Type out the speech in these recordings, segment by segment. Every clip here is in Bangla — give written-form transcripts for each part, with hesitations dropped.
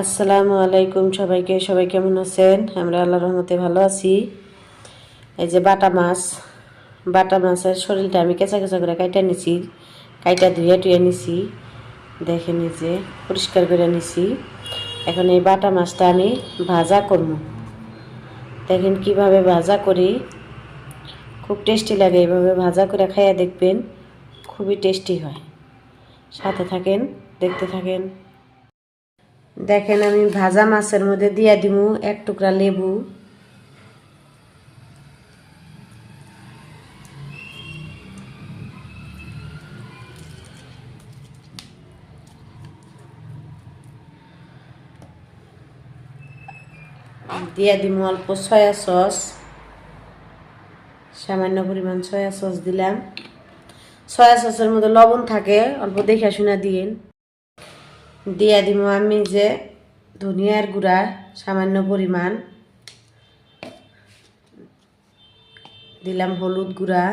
আসসালামু আলাইকুম সবাইকে। সবাই কেমন আছেন? আমরা আল্লাহর রহমতে ভালো আছি। এই যে বাটা মাছের শরীরটা আমি কেঁচা কেঁচা করে কাইটা নিছি, কাইটা ধুয়ে টুয়ে নিছি। দেখেন এই যে পরিষ্কার করে নিছি। এখন এই বাটা মাছটা আমি ভাজা করব। দেখেন কিভাবে ভাজা করি, খুব টেস্টি লাগে। এইভাবে ভাজা করে খাইয়া দেখবেন, খুবই টেস্টি হয়। সাথে থাকেন, দেখতে থাকেন। দেখেন আমি ভাজা মাছের মধ্যে দিয়া দিমু এক টুকরা লেবু, দিয়া দিমু অল্প সয়া সস, সামান্য পরিমাণ সয়া সস দিলাম। সয়া সসের মধ্যে লবণ থাকে, অল্প দেখে শুনে দিন। দিয়া দিমু আমি যে ধনিয়ার গুঁড়া সামান্য পরিমাণ দিলাম, হলুদ গুঁড়া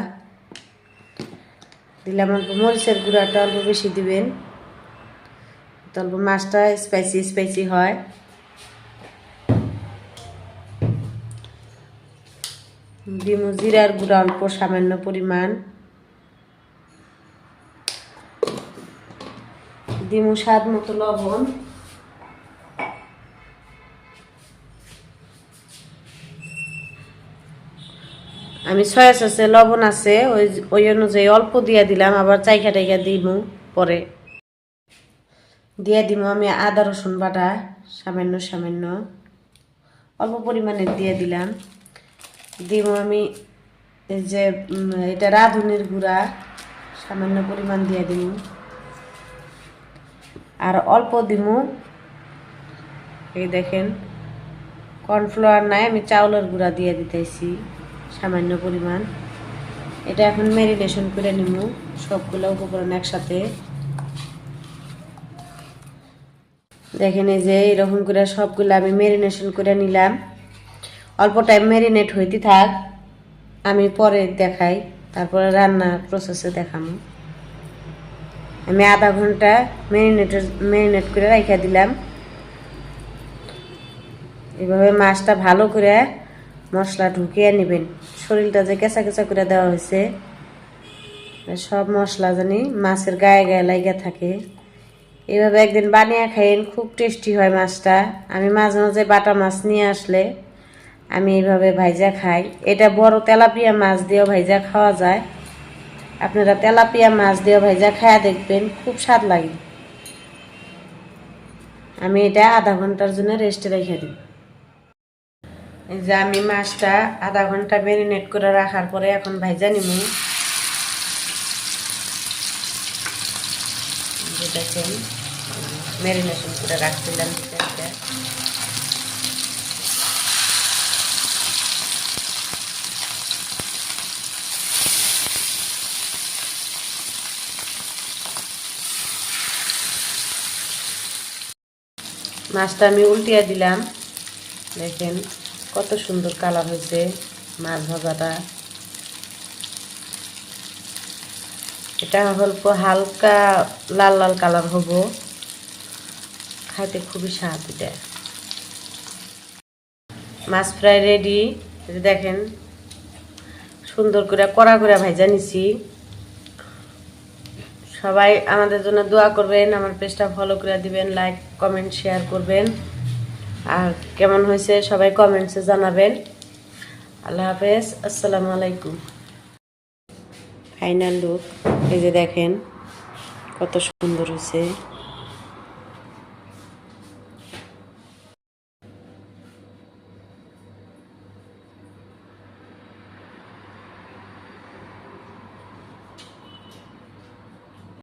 দিলাম, অল্প মরিচের গুঁড়াটা অল্প বেশি দিবেন, অল্প মাছটা স্পাইসি স্পাইসি হয়। দিমু জিরার গুঁড়া অল্প সামান্য পরিমাণ, দিমু স্বাদ মতো লবণ, আমি সয়া সসে লবণ আছে ওই অনুযায়ী অল্প দিয়া দিলাম, আবার চাইখা টাইখা দিমু পরে। দিয়া দিমু আমি আদা রসুন বাটা সামান্য সামান্য অল্প পরিমাণে দিয়ে দিলাম। দিমু আমি এই যে এটা রাঁধুনির গুঁড়া সামান্য পরিমাণ দিয়ে দিমু, আর অল্প দিমু এই দেখেন কর্নফ্লাওয়ার নাই, আমি চাউলের গুঁড়া দিয়ে দিতেছি সামান্য পরিমাণ। এটা এখন ম্যারিনেশন করে নিমু সবগুলো উপকরণ একসাথে। দেখেন এই যে এরকম করে সবগুলো আমি ম্যারিনেশন করে নিলাম। অল্প টাইম ম্যারিনেট হইতে থাক, আমি পরে দেখাই, তারপরে রান্নার প্রসেসে দেখাবো। আমি আধা ঘন্টা ম্যারিনেট করে রাখা দিলাম। এভাবে মাছটা ভালো করে মশলা ঢুকিয়ে নেবেন। শরীরটা যে কেঁচা কেঁচা করে দেওয়া হয়েছে, সব মশলা জানি মাছের গায়ে গায়ে লাগিয়ে থাকে। এইভাবে একদিন বানিয়ে খাইন, খুব টেস্টি হয় মাছটা। আমি মাঝে মাঝে বাটা মাছ নিয়ে আসলে আমি এইভাবে ভাইজা খাই। এটা বড় তেলাপিয়া মাছ দিয়েও ভাইজা খাওয়া যায়। আপনারা তেলাপিয়া মাছ দিয়েও ভাইজা খায়া দেখবেন, খুব স্বাদ লাগে। আমি এটা আধা ঘন্টার জন্য রেস্টে রেখে দিই। এই যে আমি মাছটা আধা ঘন্টা ম্যারিনেট করে রাখার পরে এখন ভাইজা নিব। দেখেন ম্যারিনেশন করে রাখছিলাম। মাছটা আমি উল্টিয়ে দিলাম, দেখেন কত সুন্দর কালার হয়েছে মাছ ভাজাটা। এটা অল্প হালকা লাল লাল কালার হব, খাইতে খুবই স্বাদ। এটা মাছ ফ্রাই রেডি। দেখেন সুন্দর করে কড়া করে ভাজা নিছি। সবাই আমাদের জন্য দোয়া করবেন, আমার পেজটা ফলো করে দিবেন, লাইক কমেন্ট শেয়ার করবেন, আর কেমন হয়েছে সবাই কমেন্টসে জানাবেন। আল্লাহ হাফেজ, আসসালামু আলাইকুম। ফাইনাল লুক এই যে দেখেন কত সুন্দর হয়েছে।